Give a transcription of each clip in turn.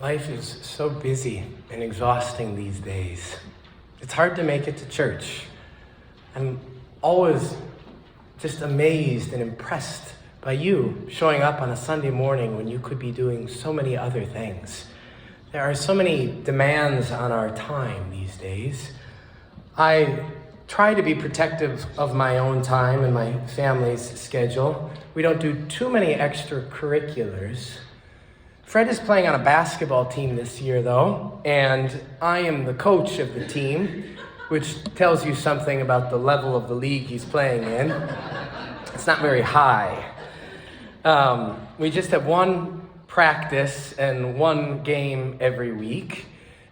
Life is so busy and exhausting these days. It's hard to make it to church. I'm always just amazed and impressed by you showing up on a Sunday morning when you could be doing so many other things. There are so many demands on our time these days. I try to be protective of my own time and my family's schedule. We don't do too many extracurriculars. Fred is playing on a basketball team this year, though, and I am the coach of the team, which tells you something about the level of the league he's playing in. It's not very high. We just have one practice and one game every week,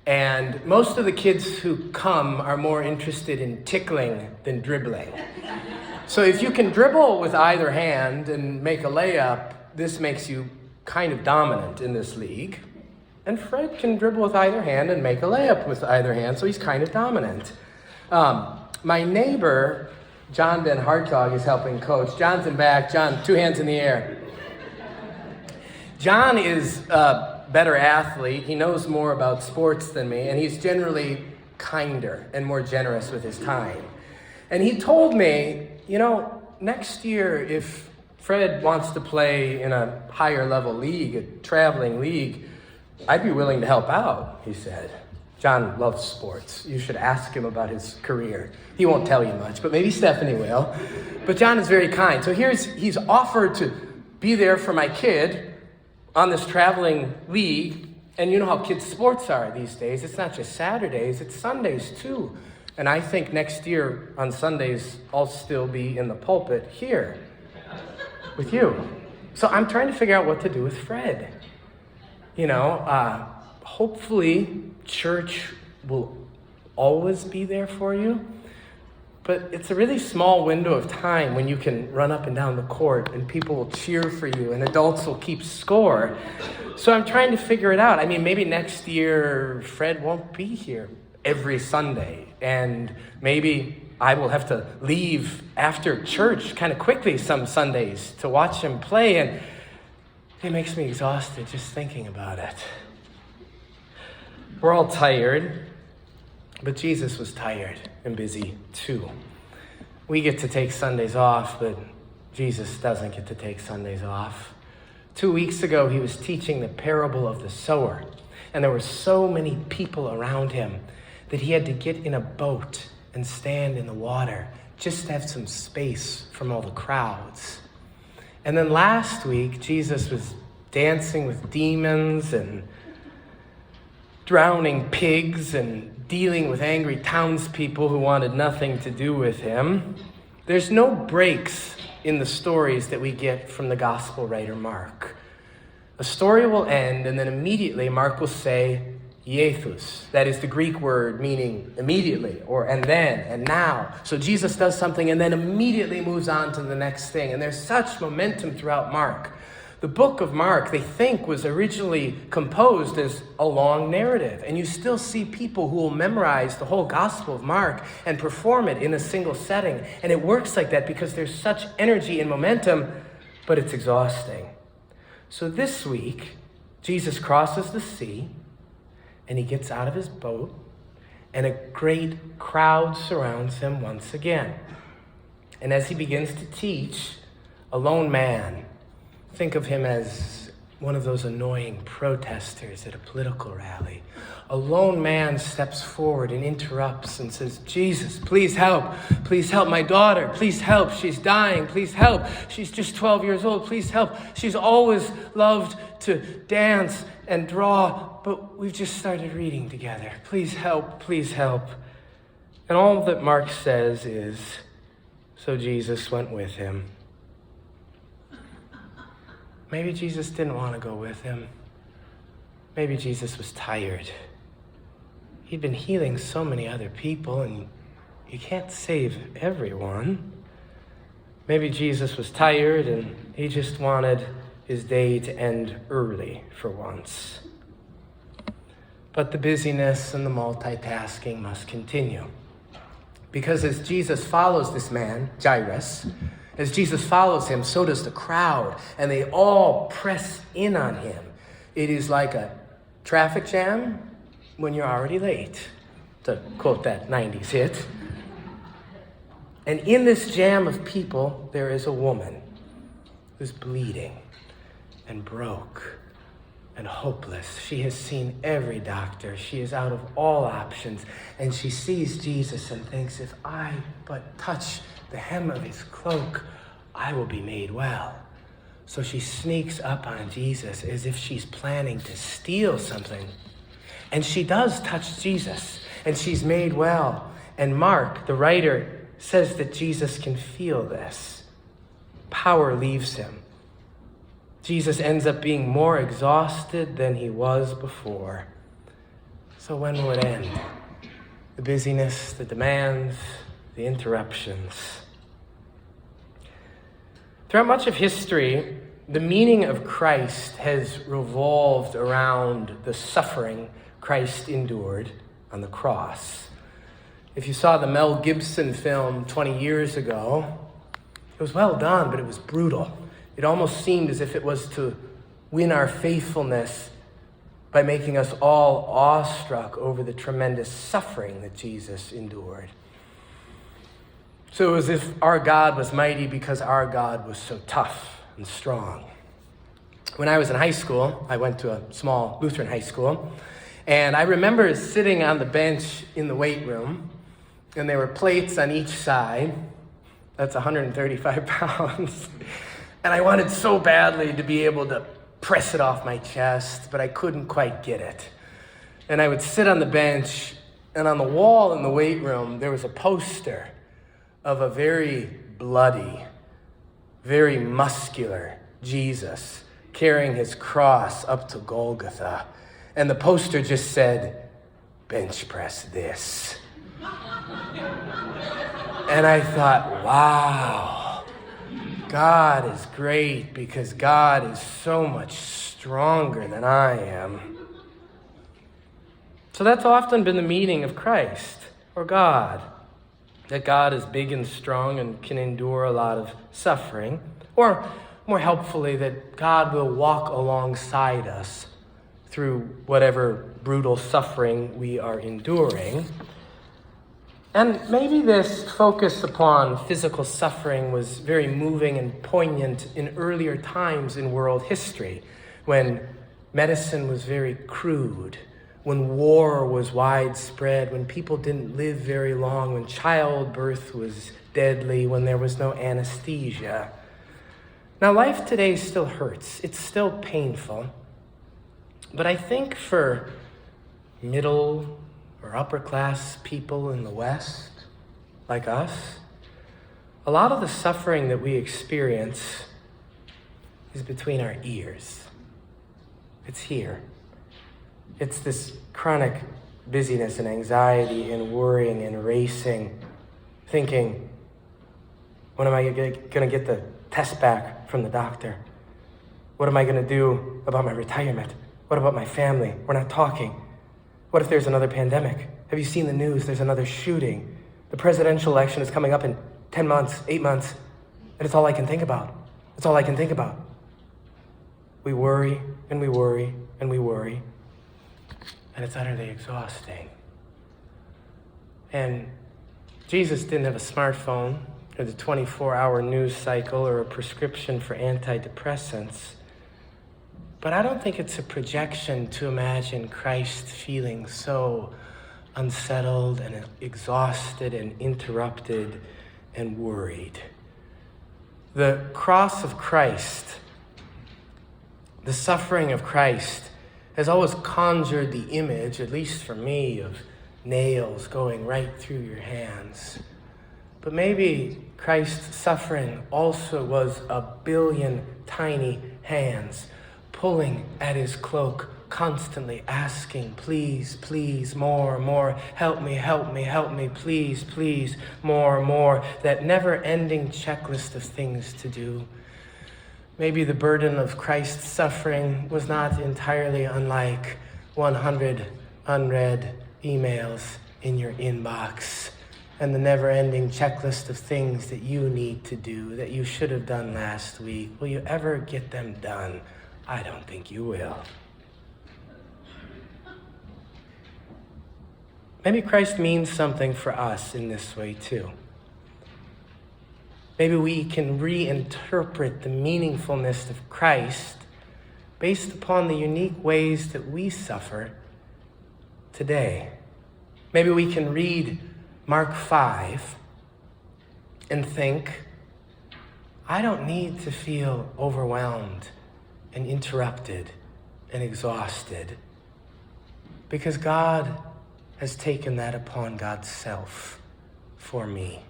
and most of the kids who come are more interested in tickling than dribbling. So if you can dribble with either hand and make a layup, this makes you kind of dominant in this league. And Fred can dribble with either hand and make a layup with either hand, so he's kind of dominant. My neighbor, John Ben Hartog, is helping coach. John's in back. John, 2 hands in the air. John is a better athlete. He knows more about sports than me, and he's generally kinder and more generous with his time. And he told me, next year, if Fred wants to play in a higher level league, a traveling league, I'd be willing to help out, he said. John loves sports. You should ask him about his career. He won't tell you much, but maybe Stephanie will. But John is very kind. So he's offered to be there for my kid on this traveling league. And you know how kids' sports are these days. It's not just Saturdays, it's Sundays too. And I think next year on Sundays, I'll still be in the pulpit here with you. So I'm trying to figure out what to do with Fred. Hopefully church will always be there for you, but it's a really small window of time when you can run up and down the court and people will cheer for you and adults will keep score. So I'm trying to figure it out. Maybe next year Fred won't be here every Sunday, and maybe I will have to leave after church kind of quickly some Sundays to watch him play, and it makes me exhausted just thinking about it. We're all tired, but Jesus was tired and busy too. We get to take Sundays off, but Jesus doesn't get to take Sundays off. 2 weeks ago, he was teaching the parable of the sower, and there were so many people around him that he had to get in a boat and stand in the water just to have some space from all the crowds. And then last week, Jesus was dancing with demons and drowning pigs and dealing with angry townspeople who wanted nothing to do with him. There's no breaks in the stories that we get from the gospel writer Mark. A story will end, and then immediately Mark will say, Iesthus. That is the Greek word meaning immediately, or and then, and now. So Jesus does something and then immediately moves on to the next thing. And there's such momentum throughout Mark. The book of Mark, they think, was originally composed as a long narrative. And you still see people who will memorize the whole Gospel of Mark and perform it in a single setting. And it works like that because there's such energy and momentum, but it's exhausting. So this week, Jesus crosses the sea, and he gets out of his boat, and a great crowd surrounds him once again. And as he begins to teach, a lone man, think of him as one of those annoying protesters at a political rally. A lone man steps forward and interrupts and says, Jesus, please help. Please help my daughter. Please help. She's dying. Please help. She's just 12 years old. Please help. She's always loved to dance and draw, but we've just started reading together. Please help. Please help. And all that Mark says is, so Jesus went with him. Maybe Jesus didn't want to go with him. Maybe Jesus was tired. He'd been healing so many other people, and you can't save everyone. Maybe Jesus was tired, and he just wanted his day to end early for once. But the busyness and the multitasking must continue. Because as Jesus follows this man, Jairus, as Jesus follows him, so does the crowd, and they all press in on him. It is like a Traffic jam when you're already late, to quote that 90s hit. And in this jam of people, there is a woman who's bleeding and broke and hopeless. She has seen every doctor. She is out of all options. And she sees Jesus and thinks, if I but touch the hem of his cloak, I will be made well. So she sneaks up on Jesus as if she's planning to steal something. And she does touch Jesus, and she's made well. And Mark, the writer, says that Jesus can feel this. Power leaves him. Jesus ends up being more exhausted than he was before. So when will it end? The busyness, the demands, the interruptions. Throughout much of history, the meaning of Christ has revolved around the suffering Christ endured on the cross. If you saw the Mel Gibson film 20 years ago, it was well done, but it was brutal. It almost seemed as if it was to win our faithfulness by making us all awestruck over the tremendous suffering that Jesus endured. So it was as if our God was mighty because our God was so tough and strong. When I was in high school, I went to a small Lutheran high school, and I remember sitting on the bench in the weight room, and there were plates on each side. That's 135 pounds. And I wanted so badly to be able to press it off my chest, but I couldn't quite get it. And I would sit on the bench, and on the wall in the weight room, there was a poster of a very bloody, very muscular Jesus carrying his cross up to Golgotha. And the poster just said, "Bench press this." And I thought, wow, God is great because God is so much stronger than I am. So that's often been the meaning of Christ or God. That God is big and strong and can endure a lot of suffering. Or more helpfully, that God will walk alongside us through whatever brutal suffering we are enduring. And maybe this focus upon physical suffering was very moving and poignant in earlier times in world history, when medicine was very crude, when war was widespread, when people didn't live very long, when childbirth was deadly, when there was no anesthesia. Now, life today still hurts. It's still painful. But I think for middle or upper class people in the West, like us, a lot of the suffering that we experience is between our ears. It's here. It's this chronic busyness and anxiety and worrying and racing, thinking, when am I going to get the test back from the doctor? What am I going to do about my retirement? What about my family? We're not talking. What if there's another pandemic? Have you seen the news? There's another shooting. The presidential election is coming up in 10 months, 8 months, and it's all I can think about. It's all I can think about. We worry and we worry and we worry, and it's utterly exhausting. And Jesus didn't have a smartphone or the 24-hour news cycle or a prescription for antidepressants. But I don't think it's a projection to imagine Christ feeling so unsettled and exhausted and interrupted and worried. The cross of Christ, the suffering of Christ, has always conjured the image, at least for me, of nails going right through your hands. But maybe Christ's suffering also was a billion tiny hands pulling at his cloak, constantly asking, please, please, more, more, help me, help me, help me, please, please, more, more, that never-ending checklist of things to do. Maybe the burden of Christ's suffering was not entirely unlike 100 unread emails in your inbox and the never-ending checklist of things that you need to do that you should have done last week. Will you ever get them done? I don't think you will. Maybe Christ means something for us in this way too. Maybe we can reinterpret the meaningfulness of Christ based upon the unique ways that we suffer today. Maybe we can read Mark 5 and think, I don't need to feel overwhelmed and interrupted and exhausted because God has taken that upon God's self for me.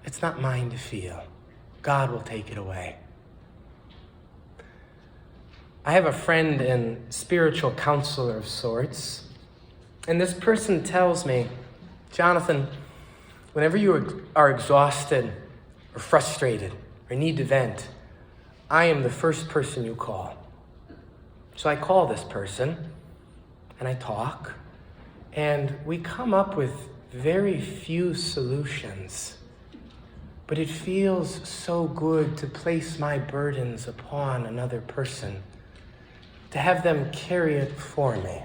It's not mine to feel. God will take it away. I have a friend and spiritual counselor of sorts, and this person tells me, Jonathan, whenever you are exhausted or frustrated or need to vent, I am the first person you call. So I call this person and I talk, and we come up with very few solutions. But it feels so good to place my burdens upon another person, to have them carry it for me.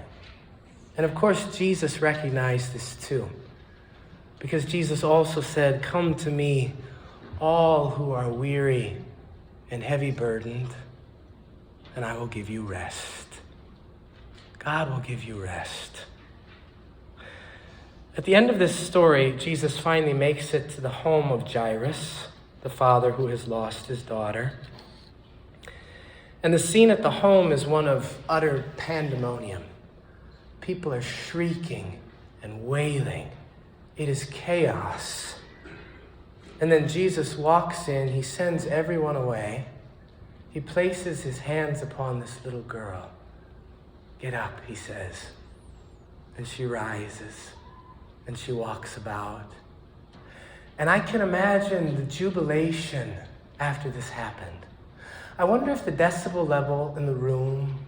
And of course, Jesus recognized this too, because Jesus also said, come to me, all who are weary and heavy burdened, and I will give you rest. God will give you rest. At the end of this story, Jesus finally makes it to the home of Jairus, the father who has lost his daughter. And the scene at the home is one of utter pandemonium. People are shrieking and wailing. It is chaos. And then Jesus walks in, he sends everyone away. He places his hands upon this little girl. Get up, he says. And she rises. And she walks about. And I can imagine the jubilation after this happened. I wonder if the decibel level in the room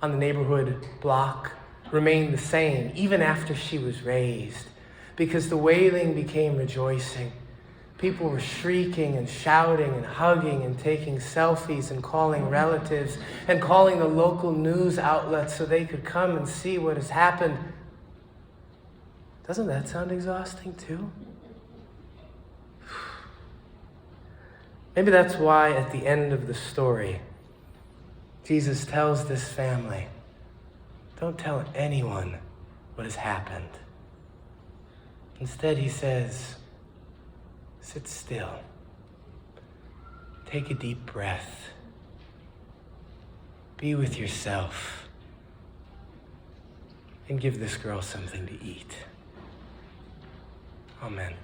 on the neighborhood block remained the same even after she was raised, because the wailing became rejoicing. People were shrieking and shouting and hugging and taking selfies and calling relatives and calling the local news outlets so they could come and see what has happened. Doesn't that sound exhausting too? Maybe that's why at the end of the story, Jesus tells this family, don't tell anyone what has happened. Instead, he says, sit still. Take a deep breath. Be with yourself. And give this girl something to eat. Amen.